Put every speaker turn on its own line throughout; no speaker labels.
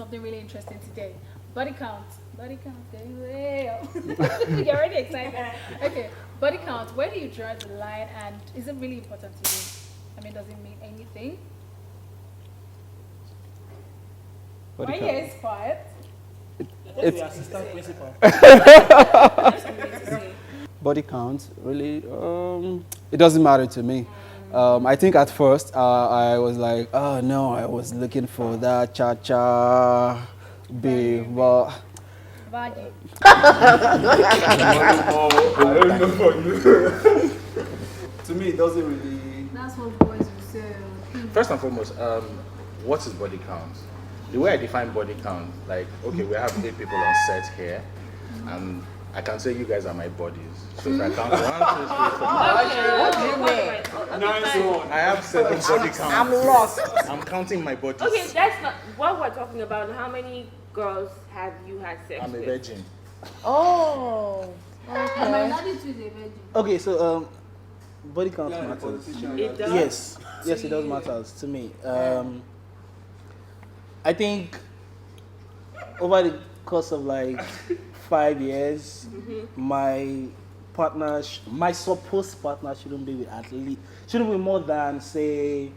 something really interesting today. Body count. Body count. Going way up. You're already excited. Okay. Body count. Where do you draw the line, and is it really important to you? I mean, does it mean anything?
Body
My
count.
ear is quiet.
It's the assistant principal.
Body count, really, it doesn't matter to me. I think at first I was like, oh no, I was looking for that cha-cha babe, but
Virgin.
I don't know for you.
to me it doesn't really.
That's what boys will say.
First and foremost, what is body count? The way I define body count, like, okay, we have 8 people on set here, and I can say you guys are my bodies. So if I count 1, 2, 3, 4,
What do you mean?
I have 7 body counts.
I'm lost.
I'm counting my bodies.
Okay, that's not what we're talking about. How many girls have you had sex
I'm a
with?
virgin.
Oh.
My daddy too is a virgin.
Okay, so body count matters.
It does.
Yes, it does matter to me. I think over the course of like 5 years, my partner, my supposed partner, shouldn't be more than say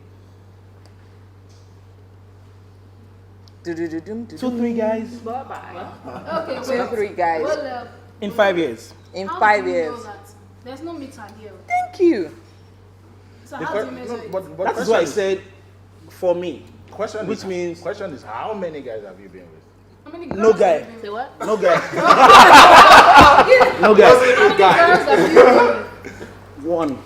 2-3 guys
Bye-bye.
Okay, wait.
2-3 guys
Well,
in 5 years.
in
how
5
do you
years.
know that? There's no meter here.
Thank you.
So how do you measure it?
But
That is why I said for me.
question
Which
is,
means-
question is, how many guys have you been with?
How many girls
No guy.
have you been
Say
with?
what?
No guy. no
How
guy.
many girls have you been with?
One.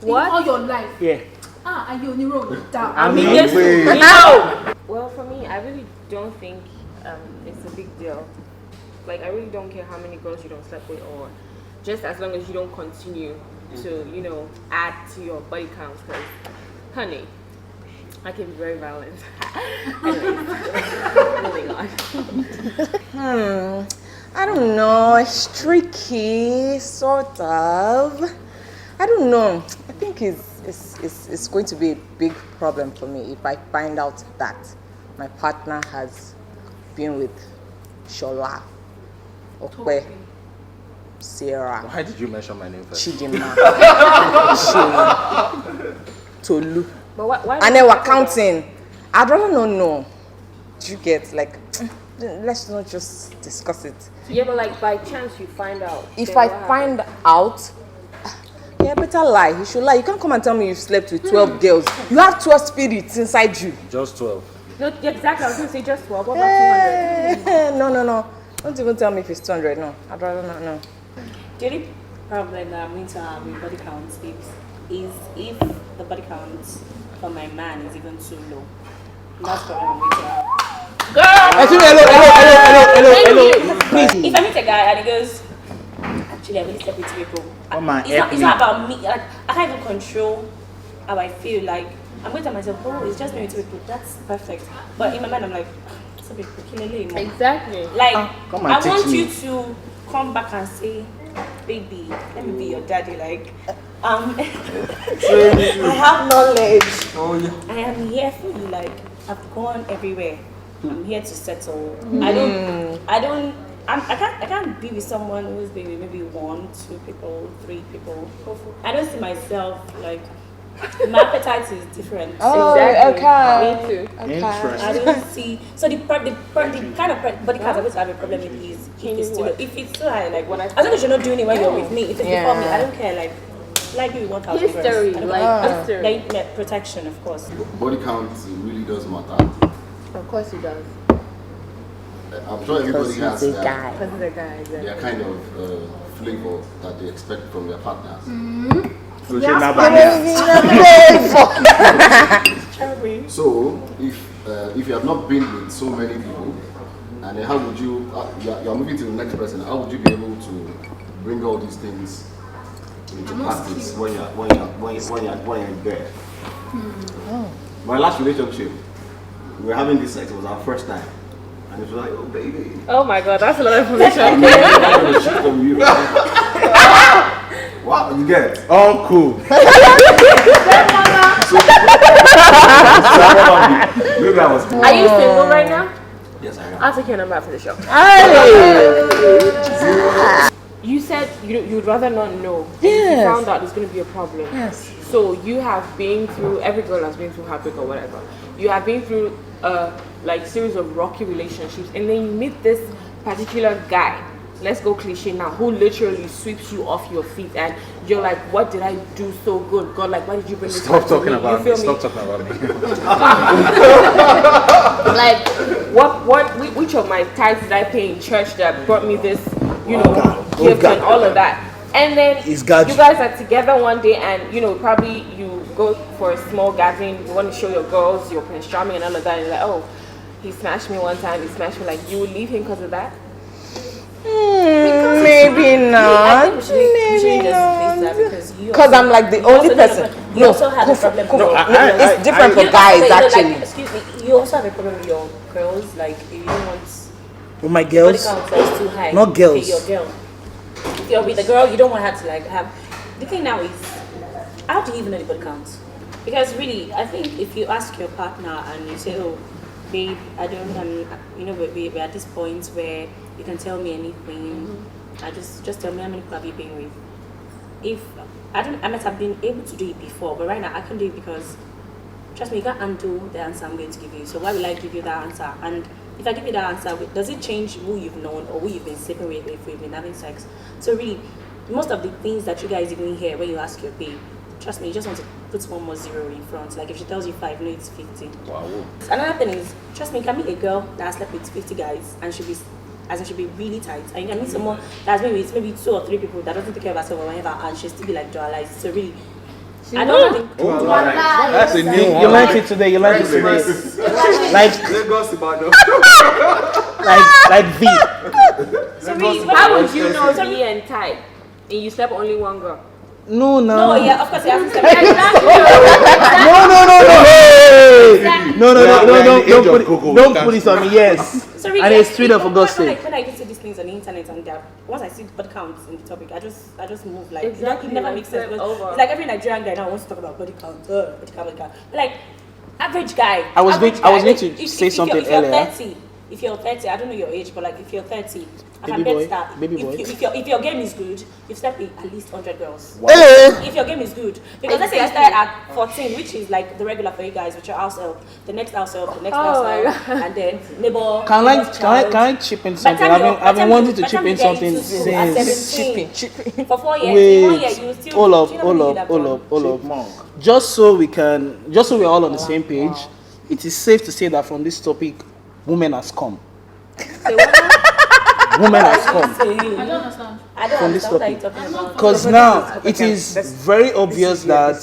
What?
In all your life?
Yeah.
And you're on your own. Down.
I mean,
Wait.
yes. Well, for me, I really don't think it's a big deal. Like, I really don't care how many girls you don't sleep with, or just as long as you don't continue to, add to your body count. Because, honey, I can be very violent. Moving on.
I don't know. It's tricky, sort of. I don't know. I think it's going to be a big problem for me if I find out that my partner has been with Shola, Okwe, Sarah,
Why did you mention my name first?
Chidima, Sheila, Tolu.
But why
And then we're counting. I'd rather not know. Do you get, like, let's not just discuss it.
Yeah, but like by chance you find out.
If
then
I
what
find out, yeah, better lie. You should lie. You can't come and tell me you've slept with 12 girls. You have 12 spirits inside you.
Just 12.
happens? No, exactly. I was going to say just 12. What about 200?
No. Don't even tell me if it's 200. No, I'd rather not know.
The only problem that I'm going to have with body count is if the body count for my man is even too low. That's the problem I'm going to have.
Hello. Please.
If I meet a guy and he goes, actually, I really slept with people.
Come on,
It's not about me. Like, I can't even control how I feel. Like, I'm going to tell myself, oh, it's just me with 2 people. That's perfect. But in my mind, I'm like, it's a bit killing.
Exactly.
Like,
Come and
I
teach
want
me.
you to come back and say, baby, let me be your daddy. Like, I have knowledge.
Oh yeah.
I am here for you. Like, I've gone everywhere. I'm here to settle. I can't be with someone who's been with maybe 1, 2 people, 3 people. I don't see myself like. My appetite is different.
Oh,
Exactly.
okay.
Me too.
I
Interesting.
don't see. So the kind of body count I always have a problem with is if it's too high. Like as long as you're not doing it when you're with me. If it's before me, I don't care. Like you 1,000
History,
girls.
history.
Like protection, of course.
Body count really does matter.
Of course it does.
I'm sure everybody has
He's a guy.
Because it's a guy, exactly.
their kind of flavor that they expect from their partners. So, if you have not been with so many people, and then how would you, you're moving to the next person, how would you be able to bring all these things into practice when you're in bed? My last relationship, we were having this sex, it was our first time. And it was like, oh baby.
Oh my god, that's a lot of information.
I'm gonna cheat on you. What you get?
Oh, cool.
Maybe I was.
Are you single right now?
Yes, I am.
I'll take your number after the show. You said you'd rather not know.
Yes.
You found out there's going to be a problem.
Yes.
So you have been through, every girl has been through heartbreak or whatever. You have been through a series of rocky relationships, and then you meet this particular guy. Let's go cliche now, who literally sweeps you off your feet, and you're like, what did I do so good? God, like, why did you bring this
Stop
to
talking
me?
about
You
me.
feel
Stop talking about me.
Like, which of my tithes did I pay in church that brought me this, gift and all of that? And then you guys are together one day, and probably you go for a small gathering, you want to show your girls your Prince Charming and all of that, and you're like, oh, he smashed me one time, he smashed me, like, you would leave him because of that?
Maybe not.
I think we should just face that because
Because I'm like the only person.
You also have a problem.
It's different for guys actually.
Excuse me. You also have a problem with your girls. Like if you don't want
With my
body
girls,
count that's too high.
not girls.
Okay, your girl. If you're with the girl, you don't want her to like have. The thing now is, how do you even know the body count? Because really, I think if you ask your partner and you say, "Oh, babe, I don't, we're at this point where you can tell me anything. I just tell me how many people have you been with." If I might have been able to do it before, but right now I can't do it because trust me, you can't undo the answer I'm going to give you. So why will I give you that answer? And if I give you that answer, does it change who you've known or who you've been sleeping with if we've been having sex? So really, most of the things that you guys even hear when you ask your babe, trust me, you just want to put one more zero in front. Like if she tells you 5, no, it's 50.
Wow.
Another thing is, trust me, you can meet a girl that has slept with 50 guys and she'll be really tight. And you can meet someone that's been with maybe 2 or 3 people that doesn't take care of herself or whatever, and she'll still be like dualized. So really, I don't think.
That's a new one.
You learned it today. Like V.
So really, how would you know me and type and you slept only one girl?
No.
No, yeah, of course, you have to say.
No. Don't put this on me. Yes.
So really,
And it's Twitter for God's sake.
When I even see these things on the internet and once I see body counts in the topic, I just move like
Exactly,
it never
like
makes sense.
flip
Because
over.
it's like every Nigerian guy now wants to talk about body count, body count. But like average guy.
I was going
average
to
guy,
say something
if you're
earlier.
30, if you're 30, I don't know your age, but like if you're 30, I
Baby
can
boy,
bet that
baby boy.
if your game is good, you've slept with at least 100 girls.
Hey!
If your game is good, because let's say you started at 14, which is like the regular for you guys, with your house help, the next house help, the next house help, and then neighbor.
Can I chip in something? I've been wanting to
by the
chip
time
in
you get
something
into school at
since.
17, for 4 years, in 1 year
Wait,
you will still.
hold
do you know what you'd have done?
up. Just so we're all on the same page, it is safe to say that from this topic, women has come.
Say what now?
Women has come.
I don't understand.
I don't
From this
understand what are you
topic.
talking about.
Because now it is very obvious that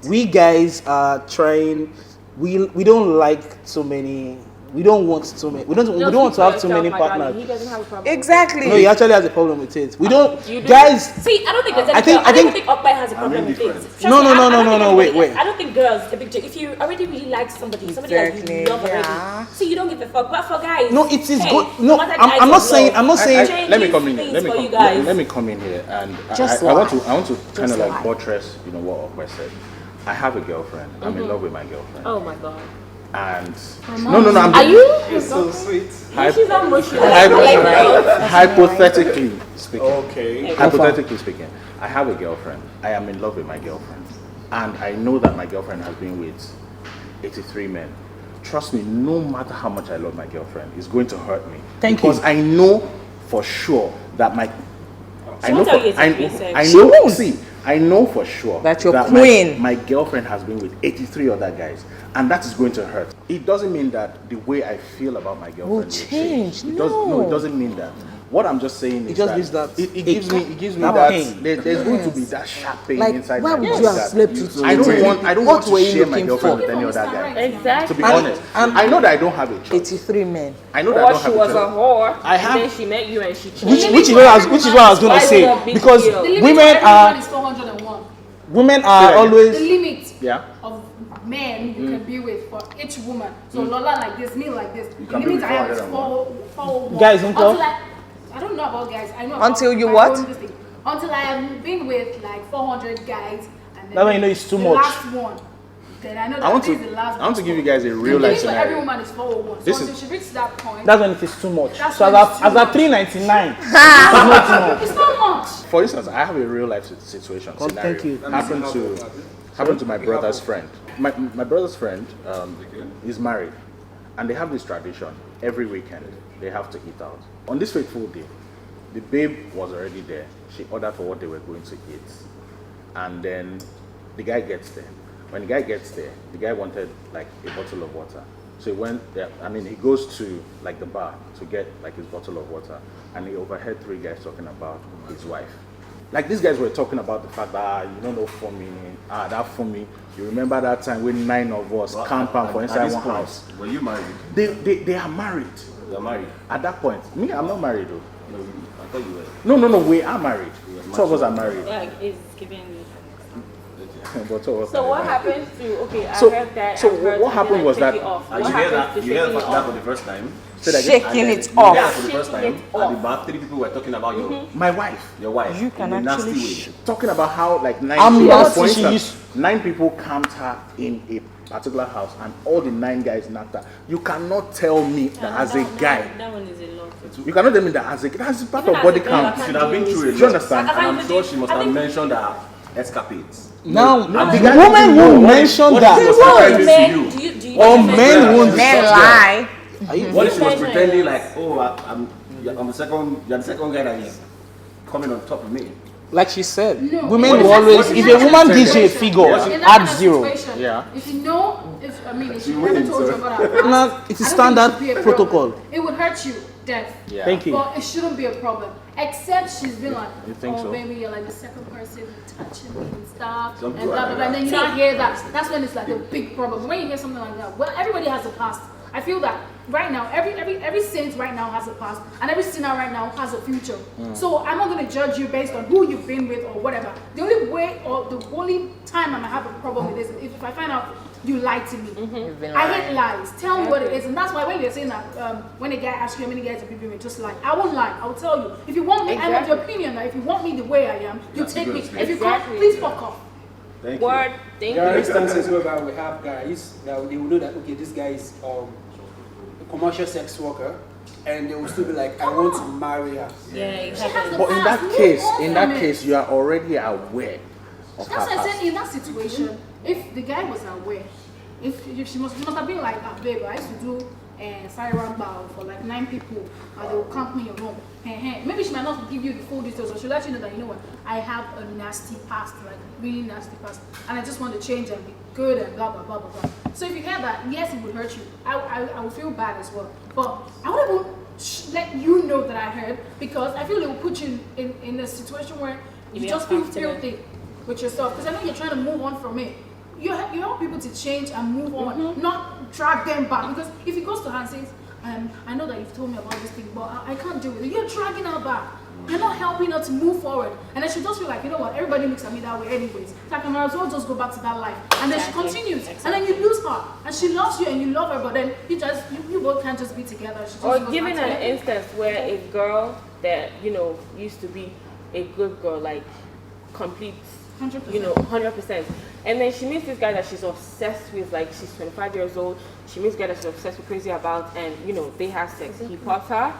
we guys are trying. We don't like so many. We don't want so many. We don't want to have too many partners.
He doesn't have a problem.
Exactly.
No, he actually has a problem with it. We don't,
You do?
guys.
See, I don't think there's any.
I think-
I don't think Okpai has a problem with it. Trust
No,
me,
no,
I
no,
don't
no,
think
no,
anybody-
wait.
I don't think girls, the big. If you already really like somebody that you
Exactly,
love already,
yeah.
so you don't give a fuck. But for guys,
No, it is
hey,
good. No,
matter the
I'm
height
not
of
saying.
love,
I'm not saying.
Let me come in.
changes
Let
for you
me
guys.
let me come in here, and
Just
I want
lie.
to kind of like
lie.
buttress, what Okwe said. I have a girlfriend. I'm in love with my girlfriend.
Oh my god.
And no, I'm
Are you?
It's so sweet.
She's not mushy.
hypothetically speaking.
Okay.
Hypothetically speaking, I have a girlfriend. I am in love with my girlfriend, and I know that my girlfriend has been with 83 men. Trust me, no matter how much I love my girlfriend, it's going to hurt me.
Thank you.
Because I know for sure that my.
She won't tell you it's a free sex.
I
She
know.
won't.
See, I know for sure
That you're
my-
queen.
My girlfriend has been with 83 other guys, and that is going to hurt. It doesn't mean that the way I feel about my girlfriend will
change.
No, it doesn't mean that. What I'm just saying is
just
that
gives that
it gives me
that
that
pain.
there's going to be that sharp pain
Like,
inside
why
my
would
gut
you have
that
slept with
I don't
80?
want
What
to
were you
share my
looking
girlfriend
for?
with any other guy.
Exactly.
To be honest, I know that I don't have a choice.
83 men.
I know that I
Or
don't
she
have
was
a
a
choice.
whole.
I have-
And then she met you and she changed.
Which is what I was going
Why
to
is it a
say
big
because
deal?
The limit
women
for everyone
are
is 401.
women
Say
are
that again.
The
always.
limit
Yeah.
of men you can be with for each woman. So Lola like this, me like this. The
can be
limit
with
I have is
401.
401.
Guys, uncle?
I don't know about guys. I know
Until
about
you
my
what?
own this thing. Until I have been with like 400 guys. And then
That one you know it's too
the
much.
last one then I know that
I want
this
to
is the last
I want to
one.
give you guys a real
The
life
limit for every
scenario.
woman is 401. So
This
until
is-
she reaches that point,
That's when it is too much.
That's
So
when it's too
as
much.
at 399, it's not too much.
it's not much.
For instance, I have a real life situation
Oh,
scenario.
thank you.
Happened to my brother's friend. My brother's friend is married, and they have this tradition. Every weekend, they have to eat out. On this fateful day, the babe was already there. She ordered for what they were going to eat, and then the guy gets there. When the guy gets there, the guy wanted like a bottle of water. So he went there. I mean, he goes to like the bar to get like his bottle of water, and he overheard 3 guys talking about his wife. Like these guys were talking about the fact that you don't know for me, that for me. You remember that time when 9 of us camped out for inside one house?
Were you married?
They are married.
You're married.
At that point, me, I'm not married though.
No, I thought you were.
No, we are married. 2 of us are married.
Like, it's giving.
But 2 of us
So
are
what
married.
happens to, okay, I
So-
heard that.
so
I heard
what happened
like,
was
take
that-
it off.
And
What
you heard
happens
that,
to
you heard
taking it
that
off?
for the first time.
Say that again.
Shaking
And
it
then you heard that
off.
for the first time.
Shaking it
At the bar, 3 people were talking about
My wife.
your wife.
You can
in a nasty
actually
way.
Talking about how like 9
I'm
people,
nasty,
for
she
instance, 9 people camped her in a particular house, and all the 9 guys knocked her. You cannot tell me that as a guy.
That one is a lot.
You cannot tell me that as a guy. That's part
Even
of
as
body
a girl,
count.
I
She
can't
should have been
do
through a
Do you
lot.
understand?
And I'm sure she must
I
have
think-
mentioned her escapades.
Now,
the guy
women
didn't know
won't
what-
mention
What
that.
she was pretending to
Men,
you.
do you
Or
defend
men
that?
won't.
Men lie.
What if she was
Men
pretending
lie.
like, oh, I'm the second guy that is coming on top of me?
Like she said,
No.
women
What
will
is that-
always,
what is
if
that
a woman gives you a
situation?
figure,
In that
add
kind of
0.
situation,
Yeah.
If you know, if she
She
never
wins,
told you
so-
about her past,
No, it is
I don't think
standard
it should be a problem.
protocol.
It would hurt you, death.
Yeah.
Thank you.
But it shouldn't be a problem. Except she's been like,
You think
oh
so?
baby, you're like the second person touching me and stuff,
Some
and
people
blah
are
blah
like
blah. And then you
that.
not hear that. That's when it's like a big problem. When you hear something like that, well, everybody has a past. I feel that right now, every saint right now has a past, and every sinner right now has a future. So I'm not gonna judge you based on who you've been with or whatever. The only way or the only time I might have a problem with this is if I find out you lied to me.
You've been
I
lying.
hate lies. Tell me what it is, and that's why when you're saying that when a guy asks you how many guys have you been with, just lie. I won't lie. I will tell you. If you want me, I'm of the opinion that if you want me the way I am, you take me. If you can't,
Exactly.
please fuck off.
Thank you.
Word, thank
There are
you.
instances whereby we have guys that they will know that okay, this guy is a commercial sex worker, and they will still be like, I want to marry her.
Yeah, it
She has
happens.
the
But in
past.
that
Move
case,
on
in
from
that
it.
case, you are already aware of her
That's why I
past.
said in that situation, if the guy was aware, if she must have been like, ah, babe, I used to do Siren Bow for like 9 people, and they will camp me in your room. Maybe she might not give you the full details, or she'll let you know that, you know what, I have a nasty past, like really nasty past, and I just want to change and be good and blah blah blah blah blah. So if you hear that, yes, it would hurt you. I would feel bad as well, but I wouldn't let you know that I heard, because I feel it will put you in a situation where you
be
just feel
uncomfortable.
filthy with yourself, because I know you're trying to move on from it. You help people to change and move on, not drag them back. Because if he goes to her and says, I know that you've told me about this thing, but I can't deal with it. You're dragging her back. You're not helping her to move forward. And then she just feel like, you know what, everybody looks at me that way anyways. It's like I might as well just go back to that life. And then
Exactly.
she continues. And then you lose her. And she loves you and you love her, but then you both can't just be together. She just
Or
goes
given
back to
an
it.
instance where a girl that, you know, used to be a good girl, like complete
100%.
you know, 100%. And then she meets this guy that she's obsessed with, like she's 25 years old. She meets a guy that she's obsessed with, crazy about, and you know, they have sex. He pops her,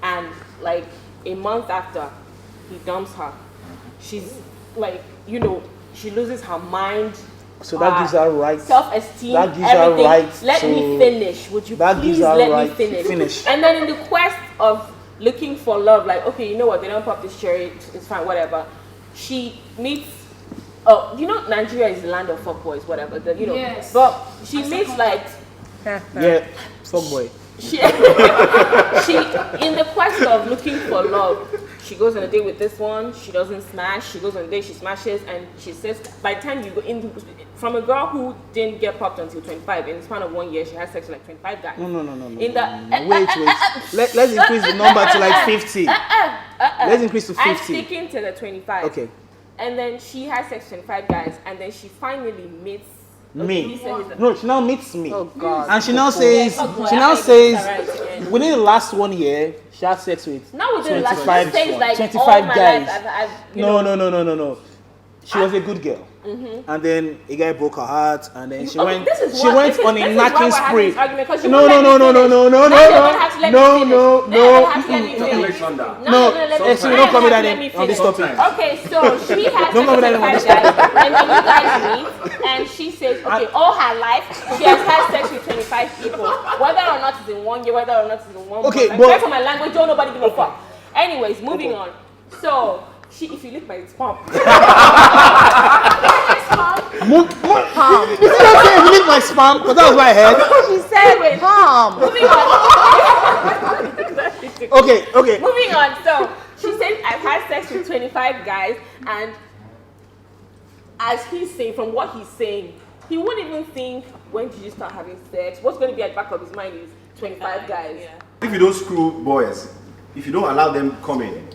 and like a month after, he dumps her. She's like, you know, she loses her mind.
So that gives her right.
Self-esteem,
That gives her
everything.
right
Let
to-
me finish. Would you
that
please
gives her
let
right
me
to finish.
And then in the quest of looking for love, like, okay, you know what, they don't pop this cherry, it's fine, whatever. She meets, oh, you know, Nigeria is the land of fuckboys, whatever, you know.
Yes.
But she meets like,
Yeah, fuck boy.
she in the quest of looking for love, she goes on a date with this one, she doesn't smash, she goes on a date, she smashes, and she says, by the time you go in, from a girl who didn't get popped until 25, in the span of 1 year, she had sex with like 25 guys.
No.
In the,
Wait. Let's increase the number to like 50. Let's increase to
I'm
50.
sticking to the 25.
Okay.
And then she has sex with 25 guys, and then she finally meets
Me.
he said he's a-
No, she now meets me.
Oh God.
And she now says,
Fuckboy,
she now
I think it's alright
says,
again.
within the last 1 year, she had sex with
Now within the last
25
she says like
25
all my
guys.
life I've you
No.
know,
She was a good girl. and then a guy broke her heart, and then she
Okay,
went.
this is
She
what-
went
this is-
on
this
a
is why
knocking
we're having
spree.
this argument, 'cause you
No,
won't
no,
let
no,
me
no, no,
finish.
no, no,
Now
no,
you're gonna have to let me
no,
finish.
no,
Now
no,
you're gonna have to let me
no.
finish.
Alexander.
Now
No,
you're gonna let me
Esme,
finish.
don't call me that
Let
name
me
on this
finish.
topic.
Okay, so she has
Don't call me that name on
sex
this
with 25 guys, and then you guys meet, and she says, okay, all her life she has had sex with 25 people, whether or not it's in 1 year, whether or not it's in 1
Okay,
month.
but-
Sorry for my language, don't nobody give a fuck. Anyways, moving on. So if you lick my palm.
Palm. You see what I'm saying? You need my spam, because that was my head.
She said palm.
Moving on.
Okay.
Moving on. So she said, I've had sex with 25 guys, and as he's saying, from what he's saying, he wouldn't even think, when did you start having sex? What's going to be at the back of his mind is 25 guys.
Yeah.
If you don't screw boys, if you don't allow them come in,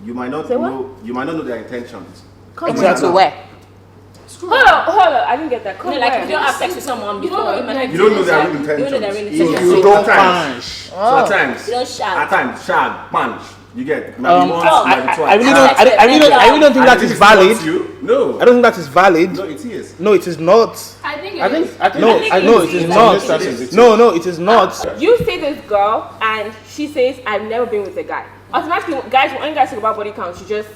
you might not
Say what?
know. You might not know their intentions.
Exactly where?
Hold on. I didn't get that.
You know, like if you don't have sex with someone before, you might not
You don't know their real
You don't know their real
intentions.
intentions.
You
So
don't
punch.
punch. So at times,
You don't shag.
At times, shag, punch. You get. Maybe once, maybe twice.
I really don't think that is valid.
No.
I don't think that is valid.
No, it is.
No, it is not.
I think
I think
No,
think
I know it
it's-
is not. No, it is not.
You see this girl, and she says, I've never been with a guy. Automatically, guys, when guys talk about body count, you just,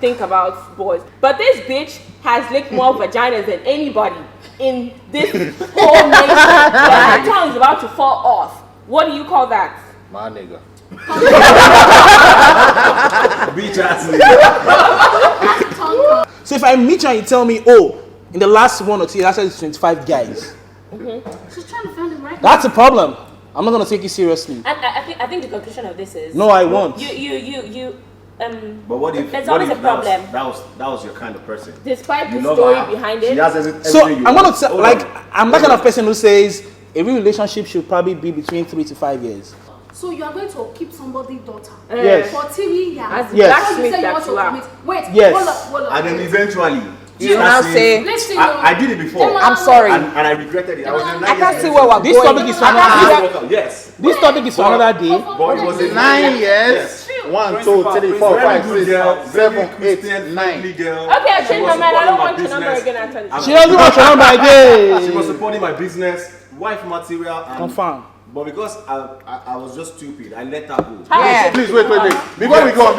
think about boys. But this bitch has licked more vaginas than anybody in this whole nation. Her tongue is about to fall off. What do you call that?
My nigga.
Beach ass.
So if I meet you and you tell me, oh, in the last 1 or 2 years, I said 25 guys,
She's trying to find the right.
that's a problem. I'm not gonna take you seriously.
And I think the conclusion of this is
No, I won't.
But what if?
There's
what
always
if
a problem.
That was your kind of person.
Despite
You
the
love
story
her.
behind
She
it.
has everything
So
you
I'm gonna
want.
say,
Hold
like,
on.
I'm that kind of person who says a real relationship should probably be between 3 to 5 years.
So you are going to keep somebody's daughter
Yes.
for 3 years.
As
Yes.
How you
blacksmith,
say you want
that's
to
love.
commit? Wait,
Yes.
hold up.
And then eventually,
You now say,
Listen,
I did it before.
I'm sorry.
And I regretted it. I was in
I can't see where we're
This
going.
topic is for
I can't see
another
where-
day.
Yes.
This topic is for another day.
But it was a
9 years. 1, 2, 3, 4,
very
5,
good
6,
girl,
7,
very
8,
Christian,
9.
friendly girl.
Okay, I
She
changed
was
my mind. I don't
supporting
want
my
your number
business.
again after this.
She doesn't want your number
She
again.
was supporting my business, wife material, and
Confirm.
But because I was just stupid, I let her go.
Yeah.
Please wait. Before we go on,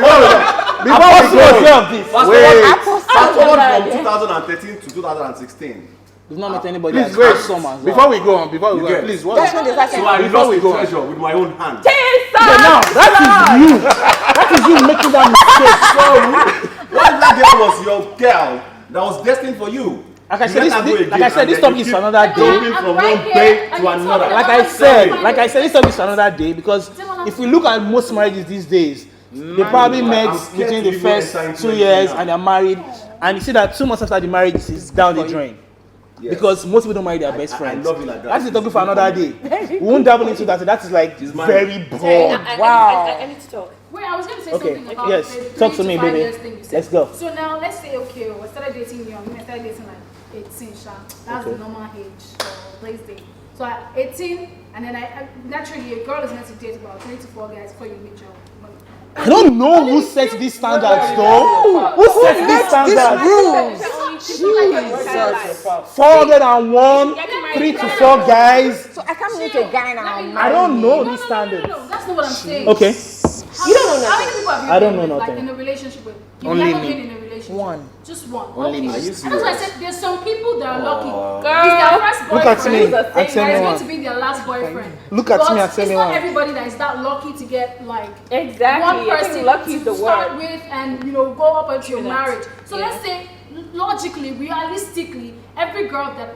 This.
Fast forward from 2013 to 2016.
We've not met anybody
please
that's
wait.
summer.
Before we go on,
get-
please.
That's when they start
So
saying,
I
Before
lost
we
the
go on.
treasure with my own hand.
Now, that is you. That is you making that mistake.
What if that girl was your girl that was destined for you?
Like I
You
said,
let her go
this
again,
topic
and
is
then
for
you keep
another day.
jumping from one day to another.
Like I said, this topic is for another day because if we look at most marriages these days, they probably
I'm
met
scared
between
to
the
even
first
enter into
2
anything
years
now.
and they're married, and you see that 2 months after the marriage is down the drain.
Yes.
Because most people don't marry their best friends.
I love it like that.
That's the topic for another day. We won't dabble into that. That is like
It's mine.
very broad.
I need to talk.
Wait, I was going to say
Okay,
something about
yes.
the
Talk
3
to me,
5
baby.
years thing you said.
Let's go.
So now let's say, okay, we started dating young. I started dating like 18, sha. That's the normal age for these days. So at 18, and then I naturally a girl is meant to date about 3 to 4 guys before you meet your money.
I don't know who sets these standards though. Who sets these standards?
Jesus.
401, 3 to 4 guys.
So I can't meet a guy now.
I don't know
No,
these
no,
standards.
no, that's not what I'm saying.
Okay.
You don't know nothing. How many people have you
I don't
been
know
with,
nothing.
like in a relationship with? You've
Only
never
me.
been in a relationship.
One.
Just one.
Only
okay.
me. Are
you
And that's why I said there's some people that are lucky.
Girl.
It's their first boyfriend.
Look at me and
That
tell
is
me
going
one.
to be their last boyfriend.
Look at
But
me and tell me
it's not
one.
everybody that is that lucky to get like
Exactly.
one
I
person
think lucky is
to
the
start
word.
with and go up into your marriage. So
Yeah.
let's say logically, realistically, every girl that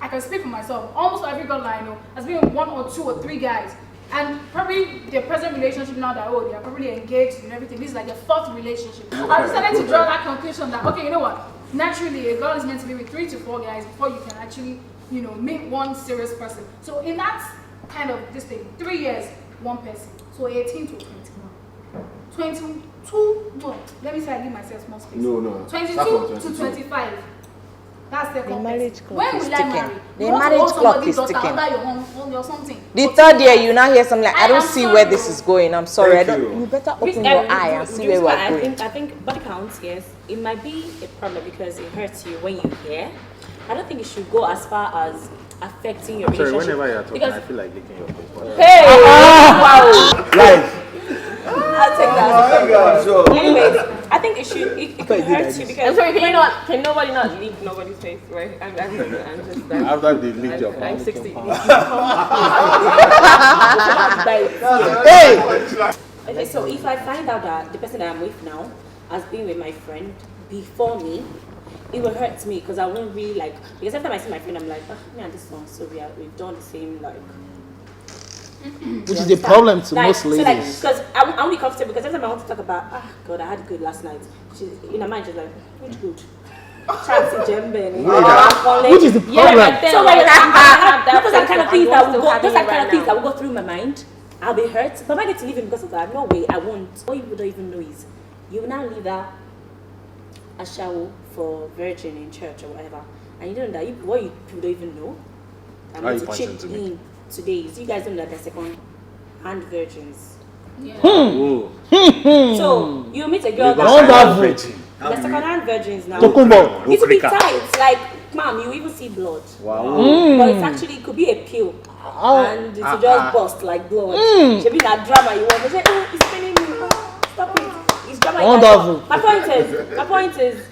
I can speak for myself, almost every girl that I know has been with 1 or 2 or 3 guys. And probably their present relationship now that they are probably engaged and everything. This is like their 4th relationship. I decided to draw that conclusion that okay, you know what? Naturally, a girl is meant to be with 3 to 4 guys before you can actually, meet one serious person. So in that kind of this thing, 3 years, 1 person. So 18 to 21. 22, no, let me say I give myself more space.
No. Start from
22 to
22.
25. That's the
marriage clock
When
is
will I
ticking.
marry?
The
You want to
marriage
hold
clock
somebody's
is
daughter
ticking.
under your home or something.
The third year, you now hear something like, I don't
I'm
see
sorry,
where this
though.
is going. I'm sorry.
Thank
I don't.
you.
You better open
Reason-
your eye and see where
reason
we're
why
going.
I think body counts, yes, it might be a problem because it hurts you when you hear. I don't think it should go as far as affecting your
Sorry,
relationship.
whenever you're talking,
because
I feel like licking your face.
hey, wow,
Life.
I'll take that. Anyways, I think it should. It could hurt you
I'm
because
sorry, can nobody not leave nobody's face, right? I'm just that.
After they lick your
I'm
palm.
60.
okay. So if I find out that the person that I'm with now has been with my friend before me, it will hurt me because I won't really like. Because every time I see my friend, I'm like, me and this one, so we've done the same like.
Which is the problem to most ladies.
So because I won't be comfortable because every time I want to talk about, God, I had good last night. She's in her mind, she's like, which good? Chance Jembe.
Which is the problem?
So when those are the kind of things that will go. Those are the kind of things that will go through my mind. I'll be hurt, but I get to leave him because of that. No way, I won't. What you don't even know is, you will now leave that a shower for virgin in church or whatever, and you don't know that what you people don't even know. I'm
Why are
going
you
to chip
pointing to me?
in today. You guys don't know that they're second hand virgins.
Ooh.
So you meet a girl
Don't
that's
have
virgin.
they're second hand virgins now.
Tokumbo.
It will be tight, like mom, you even see blood.
Wow.
But it's actually it could be a pill. And it will just bust like blood. Should be that drama you want. They say, oh, it's paining me. Oh, stop it. It's drama.
Wonderful.
My point is,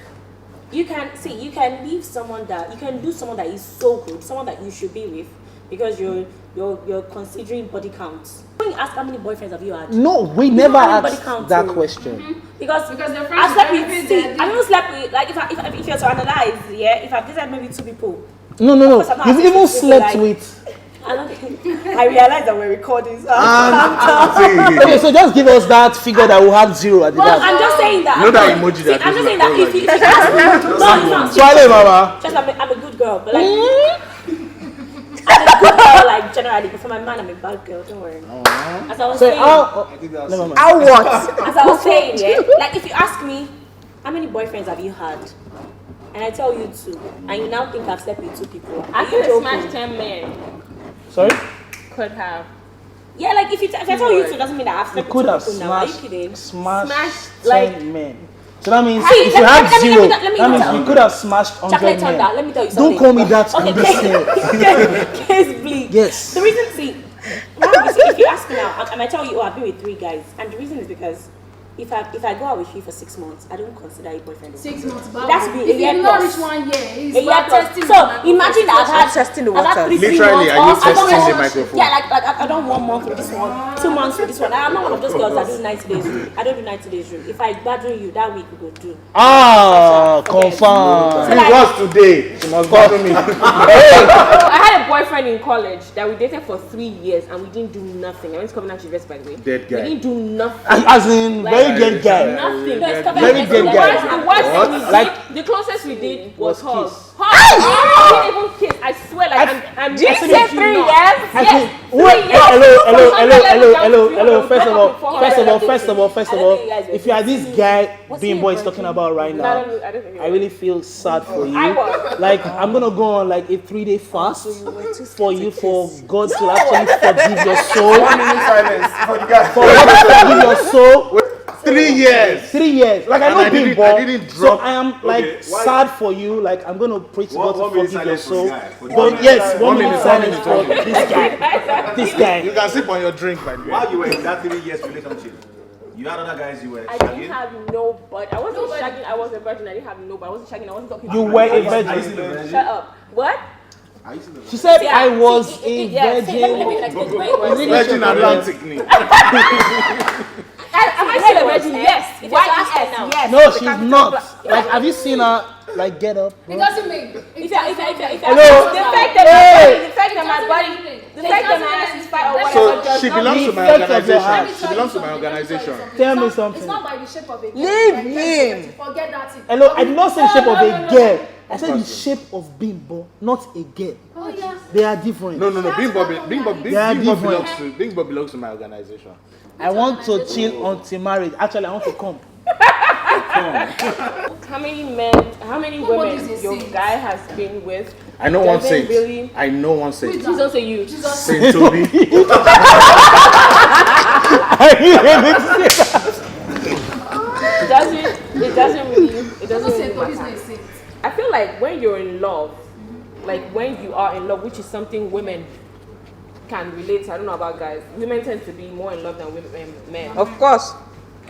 you can leave someone that you can lose someone that is so good, someone that you should be with, because you're considering body counts. When you ask how many boyfriends have you had?
No, we
You
never
know how many
asked
body counts
that
you-
question.
Because
Because the
I
friends
slept
are
with
very
see,
dead.
I don't slept with like if you're to analyze, yeah, if I've dated maybe 2 people.
No.
Of course, I'm not
You've
asking
even
people
slept
like-
with.
I don't think I realized that we're recording. So
Okay, so just give us that figure that we had 0 at the
well,
back.
I'm just saying that.
You know that emoji that
I'm just
is
saying
like-
that if you ask me, no, it's not.
Swallow, mama.
Just I'm a good girl, but like I'm a good girl, like generally. But for my man, I'm a bad girl. Don't worry. As I was
So
saying,
never mind.
How what?
as I was saying, yeah. Like if you ask me, how many boyfriends have you had? And I tell you 2, and you now think I've slept with 2 people.
I
Are you
could have
joking?
smashed 10 men.
Sorry?
Could have.
Yeah, like if I tell you 2, doesn't mean that I've
You
slept
could
with 2
have
people now. Are you
smashed
kidding?
Smashed 10
like-
men. So that means
Hey,
if you had
let me
0,
let me
that means
tell
you
you.
could have smashed 100
Chocolate Thunder,
men.
let me tell you something.
Don't call me that.
Okay,
I'm just saying.
case bleak.
Yes.
The reason, if you ask me now, I might tell you, oh, I've been with 3 guys, and the reason is because if I go out with you for 6 months, I don't consider you boyfriend.
6 months back.
That's be a
If
year
you do not
plus.
reach 1 year,
A
it's
year
about
plus.
testing.
So imagine that I've had
Testing the
I've had
waters.
3
Literally,
months,
are you
or I've done
testing the
one-
microphone?
Yeah, like I've done 1 month with this one, 2 months with this one. I'm not one of those girls that do 90 days rule. I don't do 90 days rule. If I badger you that week, we go do.
Ah,
Okay.
confirm.
like-
What's today? She must bother me.
I had a boyfriend in college that we dated for 3 years and we didn't do nothing. I went to Covenant University, by the way.
Dead guy.
We didn't do nothing.
As in, very good guy.
Nothing.
Very good guy.
The worst thing we did,
Like-
the closest we did was hug.
kiss.
Hug. We didn't even kiss. I swear, like I'm.
Did you
I'm
say 3 years?
Yes.
Wait,
3 years.
hello. First of all,
I don't think you guys were
if you are this guy
Was he
being
a
boy is
virgin?
talking about right
No,
now,
I don't think it
I really feel sad for you.
I was.
Like I'm gonna go on like a 3-day fast for you, for God to actually forgive your soul.
1 minute silence for the guy.
For God to forgive your soul.
3 years.
3 years. Like I
And
know
I
being
didn't-
born.
I didn't
So
drop-
I am like
Okay, why-
sad for you. Like I'm gonna pray to God to
One minute
forgive your
silence for the
soul.
guy. For the
But
guy.
yes, 1 minute
1
silence
minute,
for
1 minute.
this guy. This guy.
You can sip on your drink, by the way.
While you were in that 3 years relationship, you had other guys you were
I didn't
shagging?
have nobody. I wasn't shagging. I was a virgin. I didn't have nobody. I wasn't shagging. I wasn't talking.
You
to
were a
anybody.
Are you
virgin.
still a virgin?
Shut up. What?
Are you still a virgin?
She said
Yeah,
I was
see,
a
yeah, see, let me
virgin.
explain to you.
Is it
Virgin
your
Atlantic me.
Am I still a virgin? Yes.
If
Why
you ask her
yes?
now.
Yes.
No,
The
she's
capital
not.
bla-
Like, have you seen her? Like, get up.
It doesn't make.
If I
Hello?
The fact that
Hey!
the fact that my body, the fact that my ass is fat or
So
whatever.
she belongs to my
The effect of your
organization.
heart.
She belongs to my organization.
Tell me
It's
something.
not by the shape of a girl.
Leave
Like,
him.
Forget that thing.
Hello, I did not say the shape of a girl. I said the
course.
shape of bimbo, not a girl.
Oh yeah.
They are different.
No. Bimbo
They are different.
belongs to my organization.
I want to chill until marriage. Actually, I want to come.
How many
Nobody's
women
a
your
saint.
guy has been with?
I know one
doesn't
saint.
really-
I know one saint.
She's also you.
Saint Toby.
It doesn't really
Nobody's
matter.
a saint.
I feel like when you're in love, like when you are in love, which is something women can relate to. I don't know about guys. Women tend to be more in love than men.
Of course.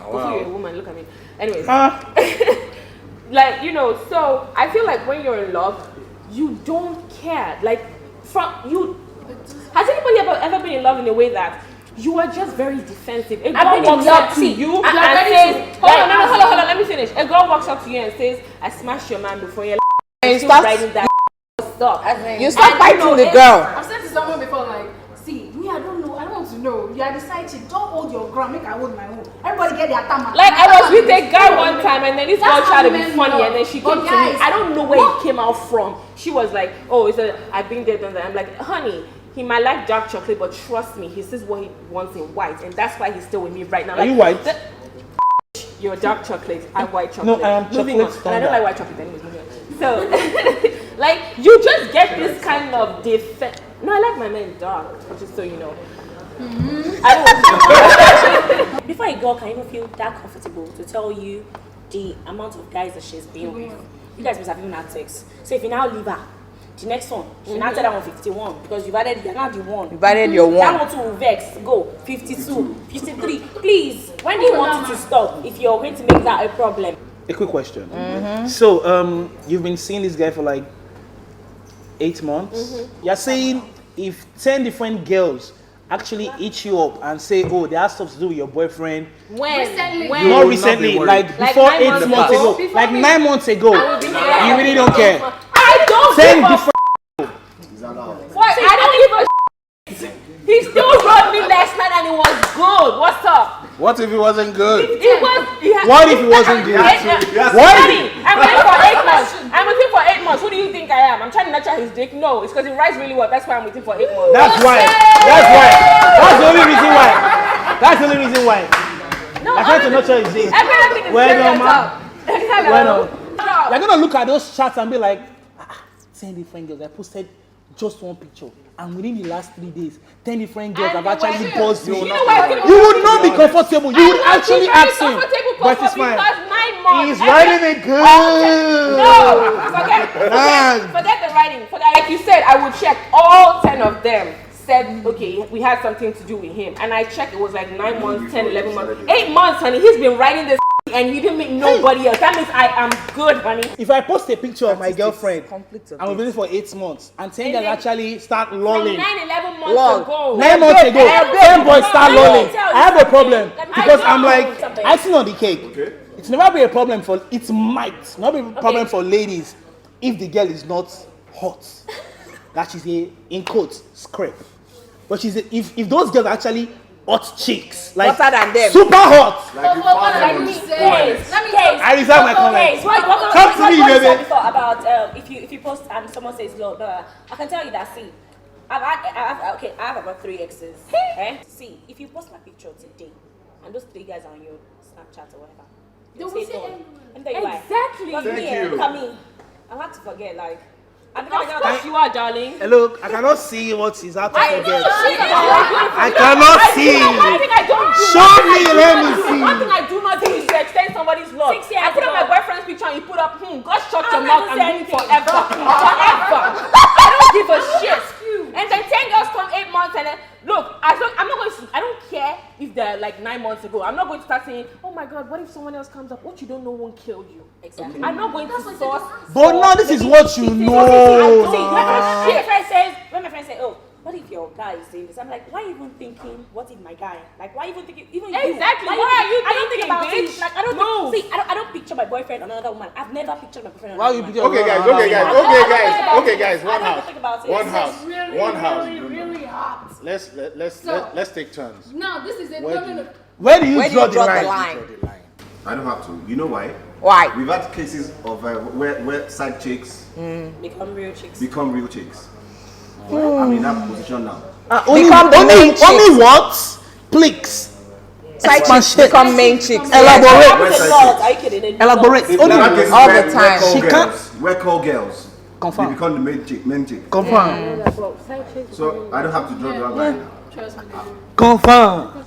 Also, you're a woman, look at me. Anyways. Like, you know, so I feel like when you're in love, you don't care. Like, has anybody ever been in love in a way that you are just very defensive? A girl walks up to you and says, hold on, let me finish. A girl walks up to you and says, I smashed your man before, you're
And you
still
start
riding that stop.
You start fighting the girl.
I've said to someone before, like, see, me, I don't know, I don't want to know. You are the side chick, don't hold your ground, make I hold my own. Everybody get their tama.
Like, I was with a guy one time, and then this girl
That's
tried to
how
be
men
funny,
love.
and then she
But
came to
guys,
me. I don't know where it came out from. She was like, oh, it's I've been there, done that. I'm like, honey, he might like dark chocolate, but trust me, he says what he wants in white, and that's why he's still with me right now.
Are
Like,
you white?
You're dark chocolate, I'm white chocolate.
No, I am
Moving
chocolate
on. And I don't
standard.
like white chocolate anyways. moving on. So, like, you just get this kind of defense. No, I like my men dark, just so you know.
Before a girl can even feel that comfortable to tell you the amount of guys that she's been with, you guys must have even had sex. So if you now leave her, the next one, she now tell that one 51 because you're now the one.
You've added your
That
one.
one to vex, go 52, 53. Please, when do you want it to stop if you're going to make that a problem?
A quick question. So, you've been seeing this guy for like 8 months. You're saying if 10 different girls actually eat you up and say, oh, they have stuff to do with your boyfriend.
Recently.
When?
Not recently, like before
9
8
months
months
ago.
ago. Like 9 months ago. You really don't care.
I don't
10
give a
different.
I don't give a He still rode me last night and it was good. What's up?
What if it wasn't good?
It was.
What if it wasn't good?
Honey, I'm waiting for 8 months. I'm waiting for 8 months. Who do you think I am? I'm trying to nurture his dick. No, it's because it rides really well. That's why I'm waiting for 8 months.
That's why. That's why. That's the only reason why. That's the only reason why.
No,
I'm trying to nurture his dick.
everything is
Well,
serious
no,
up.
Well, you're gonna look at those chats and be like, 10 different girls. I posted just one picture, and within the last 3 days, 10 different girls have actually buzzed me. You would not be comfortable. You would actually ask him. But it's fine.
9 months.
He's writing it good.
No, forget the writing. Like you said, I would check all 10 of them. Said, okay, we had something to do with him. And I checked, it was like 9 months, 10, 11 months. 8 months, honey. He's been writing this and he didn't meet nobody else. That means I am good, honey.
If I post a picture of my girlfriend, I'm with it for 8 months, and 10 girls actually start lolling.
9, 11 months ago.
9 months ago, 10 boys start lolling. I have a problem because I'm like, icing on the cake.
Okay.
It's never be a problem for, it might not be a problem for ladies if the girl is not hot. That she's a, in quotes, scrape. But she's a, if those girls are actually hot chicks, like
Hotter than them.
super hot.
Let me
I reserve my comments. Talk to me, baby.
About if you post and someone says no, I can tell you that. See, I have about 3 exes. See, if you post my picture today, and those 3 guys are on your Snapchat or whatever, they'll say no. Let me tell you why.
Exactly.
Because me, look at me. I have to forget, like.
Of course you are, darling.
Look, I cannot see what she's out to forget.
I
cannot see.
One thing I don't do.
Show me, let me see.
One thing I do not do is to extend somebody's love.
6 years
I put up
ago.
my boyfriend's picture and you put up, God shut your
I'm
mouth
not
and do it
saying
forever. Forever. I don't give a shit. And then 10 girls come 8 months and then, look, I'm not going to, I don't care if they're like 9 months ago. I'm not going to start saying, oh my God, what if someone else comes up? What you don't know won't kill you.
Exactly.
I'm not going to source.
But no, this is what you know.
When my friend said, oh, what if your guy is saying this? I'm like, why even thinking, what if my guy? Like, why even thinking, even
Exactly.
you?
Why are you
I don't think
thinking,
about
bitch?
it. Like, I don't
No.
think, see, I don't picture my boyfriend on another woman. I've never pictured my boyfriend on
Why
another
you
woman.
picture?
Okay, guys. One
I don't
house.
think about it.
One house.
really,
One house.
really hot.
Let's take turns.
Now, this is a
Where do you draw the
draw the
line?
line?
I don't have to. You know why?
Why?
We've had cases of where side chicks
Become real chicks.
become real chicks. I'm in that position now.
Only what? Please.
Side chicks become main chicks.
Elaborate.
Happens a lot. Are you kidding?
Elaborate.
In that case,
All
we're-
the time.
we're
She
call
can't-
girls. We're call girls.
Confirm.
They become the main chick.
Confirm.
So I don't have to draw that line.
Trust me, they do.
Confirm.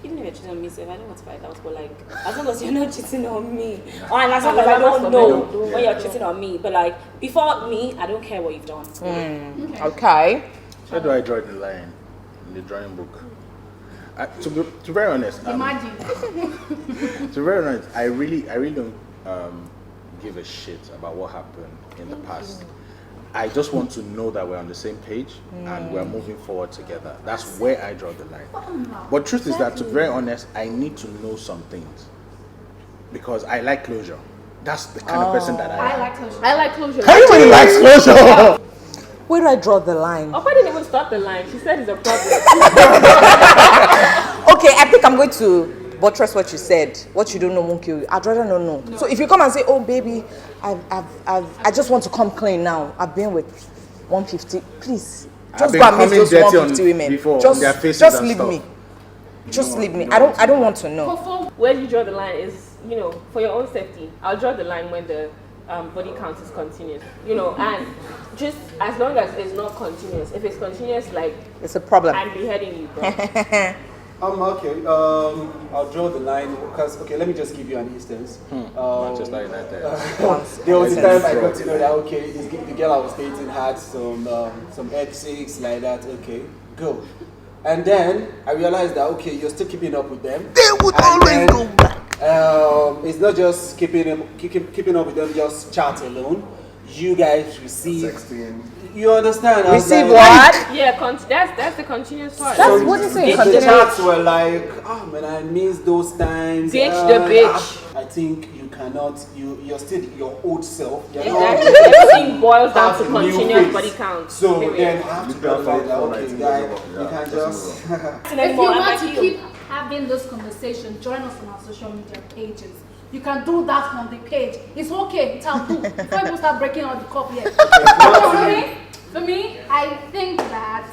Even if you're cheating on me, I don't want to fight out, but like, as long as you're not cheating on me, or as long as I don't know when you're cheating on me, but like, before me, I don't care what you've done.
Okay.
Where do I draw the line in the drawing book? To be very honest,
Imagine.
to be very honest, I really don't give a shit about what happened in the past. I just want to know that we're on the same page and we're moving forward together. That's where I draw the line. But truth is that, to be very honest, I need to know some things because I like closure. That's the kind of person that I am.
I like closure.
Everybody likes closure.
Where do I draw the line?
Opa didn't even start the line. She said it's a problem.
Okay, I think I'm going to buttress what you said. What you don't know won't kill you. I'd rather not know. So if you come and say, "Oh, baby, I just want to come clean now. I've been with 150. Please,
I've
just
been
go and meet
coming
those
dirty
150
on
women.
before,
Just,
their faces
just
and
leave
stuff.
me. Just leave me. I don't want to know.
Where you draw the line is, for your own safety. I'll draw the line when the body count is continuous, and just as long as it's not continuous. If it's continuous, like,
It's a problem.
I'm beheading you, bro.
Okay. I'll draw the line because let me just give you an instance.
Manchester United.
There was a time I got to know that the girl I was dating had some exes like that. Okay, go. And then I realized that you're still keeping up with them.
They would always go back.
It's not just keeping up with them, just chat alone. You guys receive.
16.
You understand? I was
Receive
like,
what?
Yeah, that's the continuous part.
That's what you say.
The chats were like, oh man, I miss those times.
Bitch the bitch.
I think you cannot. You're still your old self. You're
Exactly.
not
Everything boils down to
starting new
continuous
phase.
body count.
So
Period.
then I have to
You
verify
can't
that.
fight
Okay,
for
guy,
19
you can just.
If you want to keep having this conversation, join us on our social media pages. You can do that on the page. It's okay. It's how do. Before you start breaking out the cup yet. For me, I think that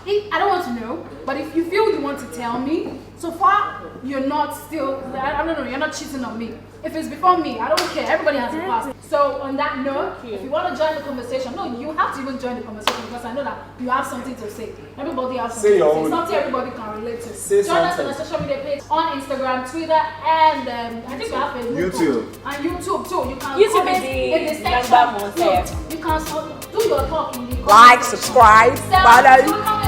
I don't want to know, but if you feel you want to tell me, so far you're not still. I don't know. You're not cheating on me. If it's before me, I don't care. Everybody has a past. So on that note, if you want to join the conversation, you have to even join the conversation because I know that you have something to say. Everybody has something to say. It's something everybody can relate to. Join us on the social media page on Instagram, Twitter, and I think we have Facebook.
YouTube.
And YouTube too. You can
YouTube
comment
is the
in the section.
number one
Look, you can do your talk in the comment
Like,
section.
subscribe,
Sell-
follow.
do comment